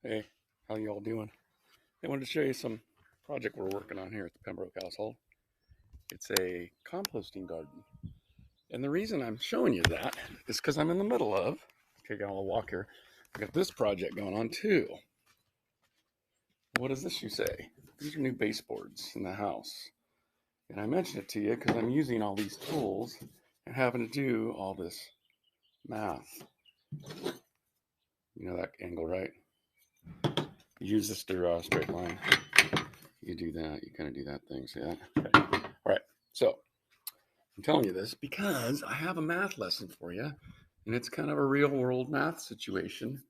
Hey, how you all doing? I wanted to show you some project we're working on here at the Pembroke household. It's a composting garden. And the reason I'm showing you that is because I'm in the middle of, okay, got a little walk here. I got this project going on too. What does this you say? These are new baseboards in the house. And I mentioned it to you because I'm using all these tools and having to do all this math. You know that angle, right? You use this to draw a straight line. You do that, you kind of do that thing, see that? Okay. All right, so I'm telling you this because I have a math lesson for you, and it's kind of a real world math situation.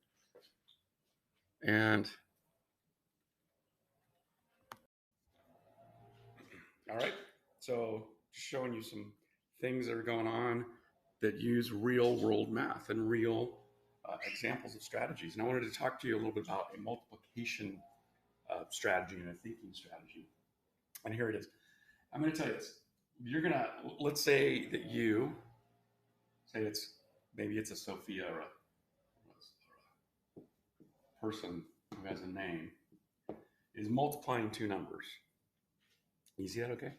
And all right, so just showing you some things that are going on that use real world math and real examples of strategies. And I wanted to talk to you a little bit about a multiplication strategy and a thinking strategy. And here it is. I'm going to tell you this. You're going to, let's say that you say maybe it's a Sophia or a person who has a name is multiplying two numbers. You see that okay?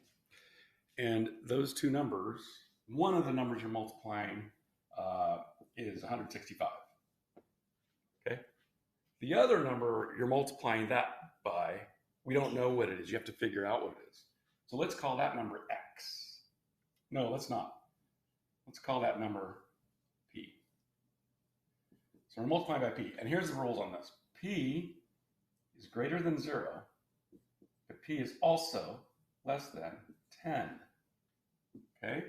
And those two numbers, one of the numbers you're multiplying is 165. Okay. The other number you're multiplying that by, we don't know what it is. You have to figure out what it is. So let's call that number X. No, let's not. Let's call that number P. So we're multiplying by P. And here's the rules on this. P is greater than 0, but P is also less than 10. Okay?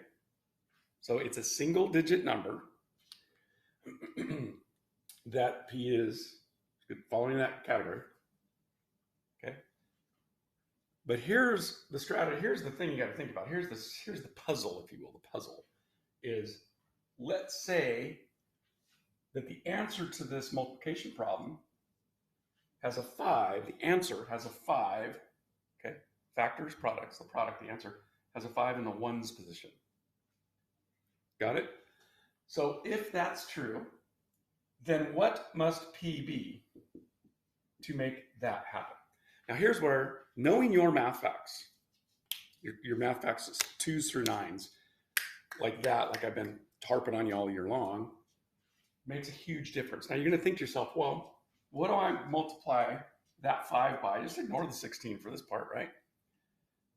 So it's a single digit number that P is following that category. Okay? But here's the strategy. Here's the thing you got to think about. Here's the puzzle, if you will. The puzzle is, let's say that the answer to this multiplication problem has a 5. The answer has a 5. Okay? Factors, products, the product, the answer has a 5 in the ones position. Got it? So if that's true, then what must P be to make that happen? Now here's where knowing your math facts, your math facts is 2s through 9s, like that, like I've been harping on you all year long, makes a huge difference. Now you're going to think to yourself, well, what do I multiply that 5 by? Just ignore the 16 for this part, right?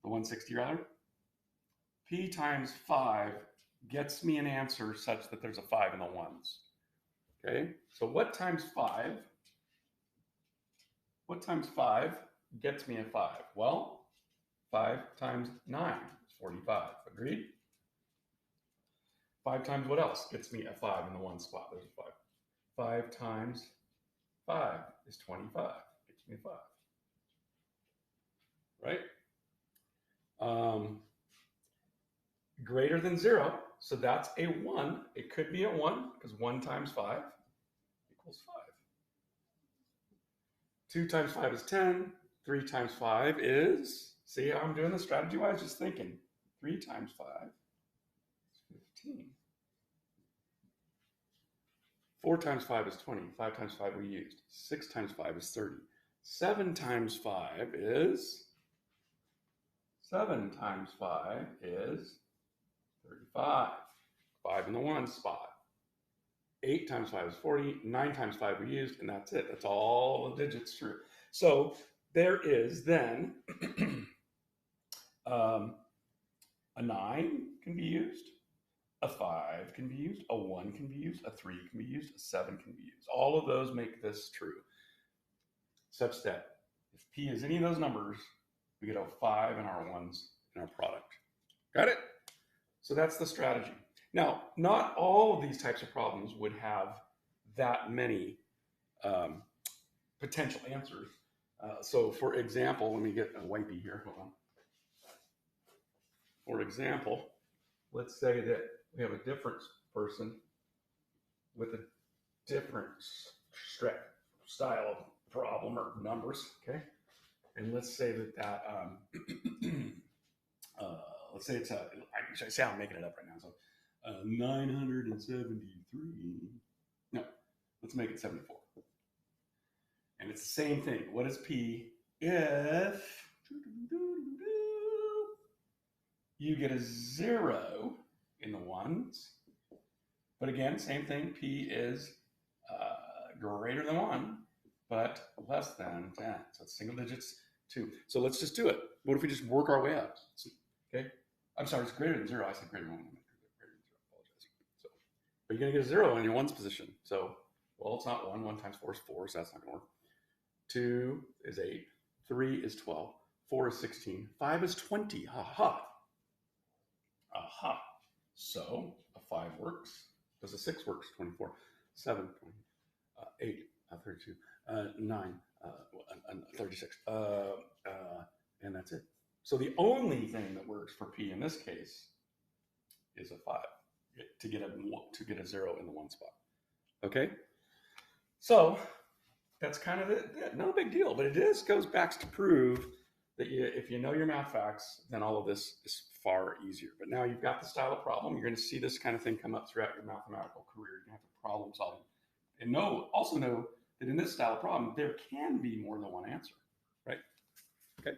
The 160 rather. P times 5 gets me an answer such that there's a 5 in the ones. Okay, so what times 5? What times 5 gets me a 5? Well, 5 times 9 is 45. Agreed? 5 times what else gets me a 5 in the one spot? There's a 5. 5 times 5 is 25. Gets me a 5. Right? Greater than 0. So that's a 1. It could be a 1 because 1 times 5 equals 5. 2 times 5 is 10. 3 times 5 is, see how I'm doing this strategy-wise? Just thinking. 3 times 5 is 15. 4 times 5 is 20. 5 times 5 we used. 6 times 5 is 30. 7 times 5 is 35. 5 in the one spot. 8 times 5 is 40. 9 times 5 we used, and that's it. That's all the digits true. So there is then a 9 can be used. A 5 can be used, a 1 can be used, a 3 can be used, a 7 can be used. All of those make this true, such that if P is any of those numbers, we get a 5 in our ones in our product. Got it? So that's the strategy. Now, not all of these types of problems would have that many potential answers. So for example, let me get a wipey here. Hold on. For example, let's say that we have a different person with a different style of problem or numbers, okay? And let's say that let's say it's I say I'm making it up right now. So 973. No, let's make it 74. And it's the same thing. What is P if you get a 0 in the ones? But again, same thing. P is greater than 1, but less than 10. So it's single digits 2. So let's just do it. What if we just work our way up? Okay. I'm sorry, it's greater than 0. I said greater than 1. Greater than 0. I apologize. So, but you're going to get a 0 in your ones position. So, well, it's not 1. 1 times 4 is 4, so that's not going to work. 2 is 8. 3 is 12. 4 is 16. 5 is 20. Aha. Aha. So a 5 works. Does a 6 works? 24. 7, 20, 8, 32, 9, 36. And that's it. So the only thing that works for P in this case is a 5 to get a 0 in the one spot. Okay. So that's kind of it. No big deal, but it goes back to prove that if you know your math facts, then all of this is far easier. But now you've got the style of problem. You're going to see this kind of thing come up throughout your mathematical career. You're going to have to problem solve. And also know that in this style of problem, there can be more than one answer, right? Okay.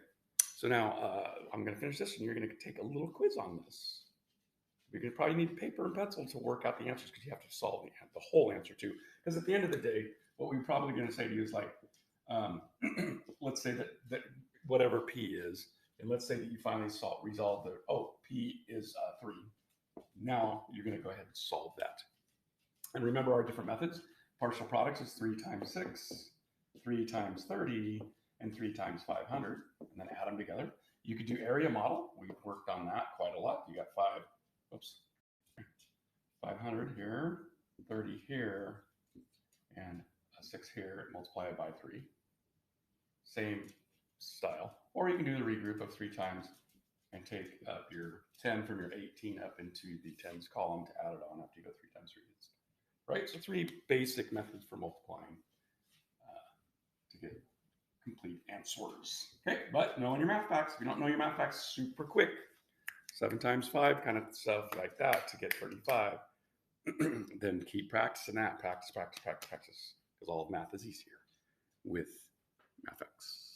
So now I'm going to finish this, and you're going to take a little quiz on this. You're going to probably need paper and pencil to work out the answers because you have to solve the whole answer too. Because at the end of the day, what we're probably going to say to you is like, let's say that whatever P is, and let's say that you finally resolve P is 3. Now you're going to go ahead and solve that. And remember our different methods. Partial products is 3 times 6, 3 times 30, and 3 times 500, and then add them together. You could do area model. We've worked on that quite a lot. You got 500 here, 30 here, and a 6 here, multiply it by 3. Same style. Or you can do the regroup of 3 times and take up your 10 from your 18 up into the tens column to add it on after you go 3 times 3. Right? So 3 basic methods for multiplying to get complete answers. Okay, but knowing your math facts. If you don't know your math facts super quick, 7 times 5 kind of stuff like that to get 35, then keep practicing that. Practice, because all of math is easier with math facts.